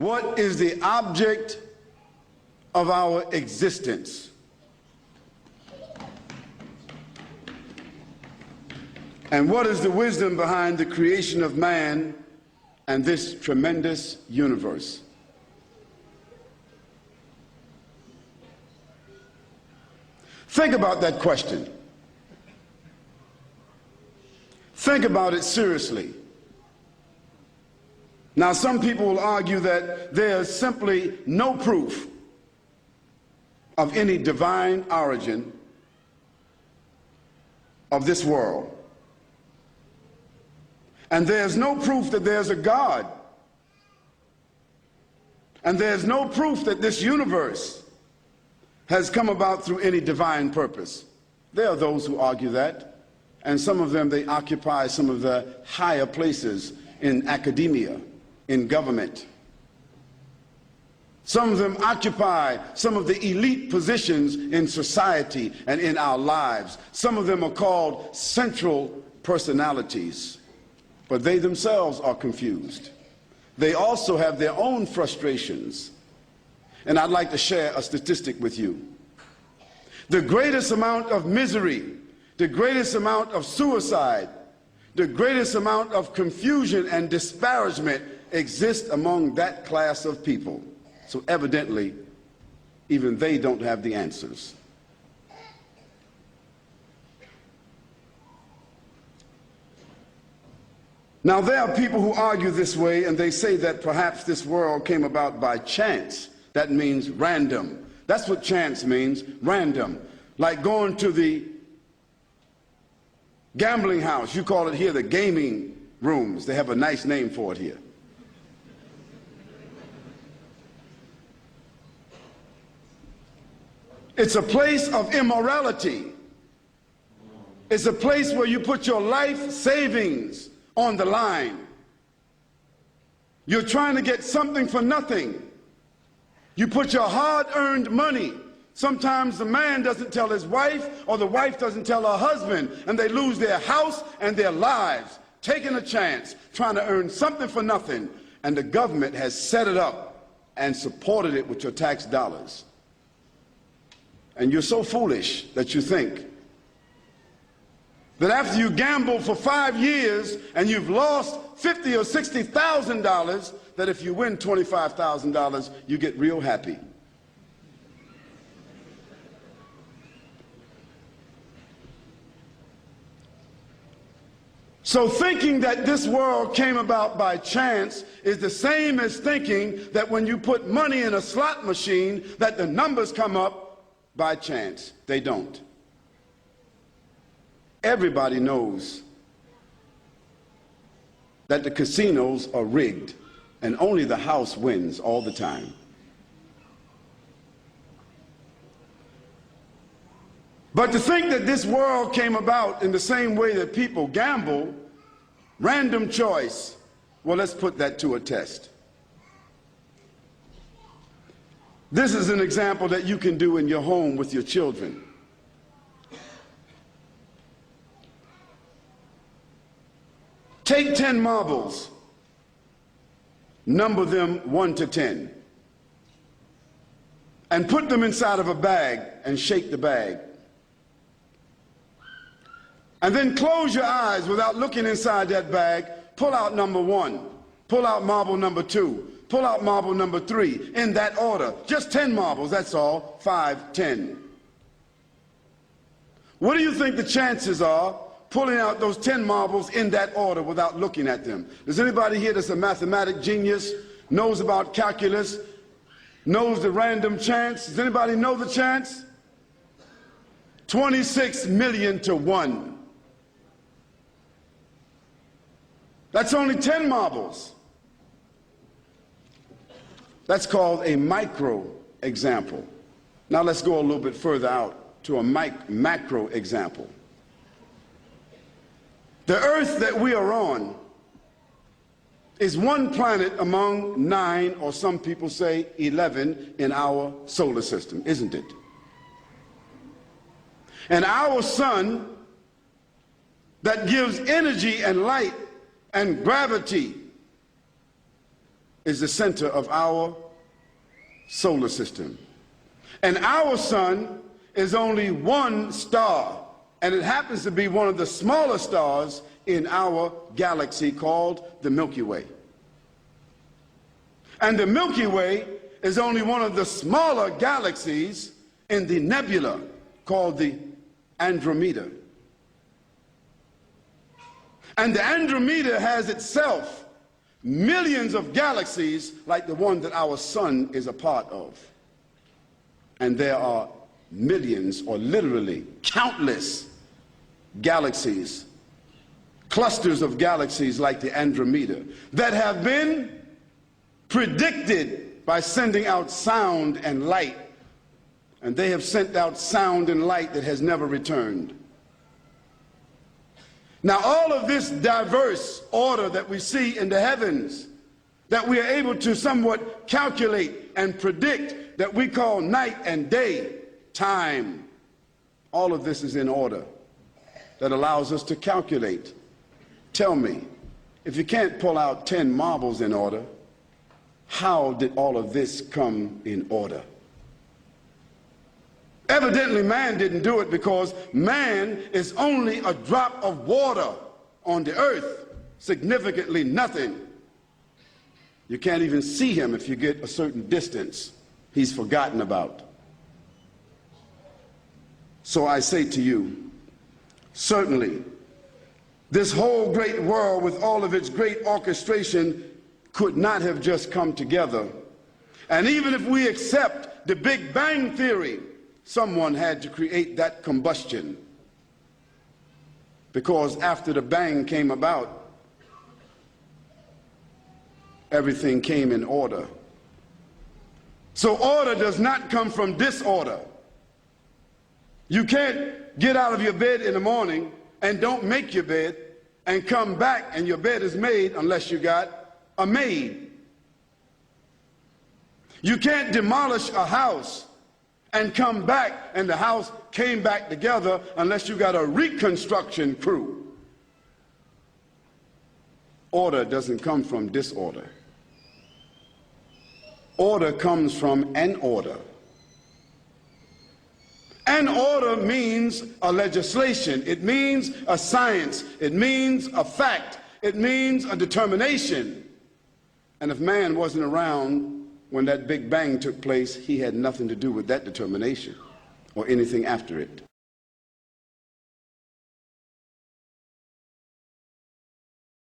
What is the object of our existence? And what is the wisdom behind the creation of man and this tremendous universe? Think about that question. Think about it seriously. Now, some people will argue that there is simply no proof of any divine origin of this world. And there's no proof that there's a God. And there's no proof that this universe has come about through any divine purpose. There are those who argue that, and some of them, they occupy some of the higher places in academia, in government. Some of them occupy some of the elite positions in society and in our lives. Some of them are called central personalities, but they themselves are confused. They also have their own frustrations. And I'd like to share a statistic with you. The greatest amount of misery, the greatest amount of suicide, the greatest amount of confusion and disparagement exists among that class of people. So evidently, even they don't have the answers. Now, there are people who argue this way, and they say that perhaps this world came about by chance. That means random. That's what chance means, random. Like going to the gambling house. You call it here the gaming rooms. They have a nice name for it here. It's a place of immorality. It's a place where you put your life savings on the line. You're trying to get something for nothing. You put your hard-earned money. Sometimes the man doesn't tell his wife, or the wife doesn't tell her husband, and they lose their house and their lives, taking a chance, trying to earn something for nothing, and the government has set it up and supported it with your tax dollars. And you're so foolish that you think that after you gamble for 5 years and you've lost $50,000 or $60,000, that if you win $25,000, you get real happy. So thinking that this world came about by chance is the same as thinking that when you put money in a slot machine that the numbers come up by chance. They don't. Everybody knows that the casinos are rigged and only the house wins all the time. But to think that this world came about in the same way that people gamble, random choice, well, let's put that to a test. This is an example that you can do in your home with your children. Take 10 marbles, number them 1 to 10, and put them inside of a bag and shake the bag. And then close your eyes without looking inside that bag. Pull out number 1, pull out marble number 2, pull out marble number 3, in that order. Just 10 marbles, that's all. 5, 10. What do you think the chances are pulling out those 10 marbles in that order without looking at them? Does anybody here that's a mathematic genius, knows about calculus, knows the random chance? Does anybody know the chance? 26 million to 1. That's only 10 marbles. That's called a micro example. Now let's go a little bit further out to a macro example. The Earth that we are on is one planet among 9, or some people say 11, in our solar system, isn't it? And our sun that gives energy and light and gravity is the center of our solar system. And our sun is only one star, and it happens to be one of the smaller stars in our galaxy called the Milky Way. And the Milky Way is only one of the smaller galaxies in the nebula called the Andromeda. And the Andromeda has itself millions of galaxies like the one that our sun is a part of. And there are millions, or literally countless, galaxies, clusters of galaxies like the Andromeda that have been predicted by sending out sound and light. And they have sent out sound and light that has never returned. Now, all of this diverse order that we see in the heavens, that we are able to somewhat calculate and predict, that we call night and day, time, all of this is in order that allows us to calculate. Tell me, if you can't pull out 10 marbles in order, how did all of this come in order? Evidently, man didn't do it, because man is only a drop of water on the earth, significantly nothing. You can't even see him if you get a certain distance. He's forgotten about. So I say to you, certainly, this whole great world with all of its great orchestration could not have just come together. And even if we accept the Big Bang Theory, someone had to create that combustion. Because after the bang came about, everything came in order. So order does not come from disorder. You can't get out of your bed in the morning and don't make your bed and come back and your bed is made unless you got a maid. You can't demolish a house and come back and the house came back together unless you got a reconstruction crew. Order doesn't come from disorder. Order comes from an order. An order means a legislation. It means a science. It means a fact. It means a determination. And if man wasn't around when that Big Bang took place, he had nothing to do with that determination or anything after it.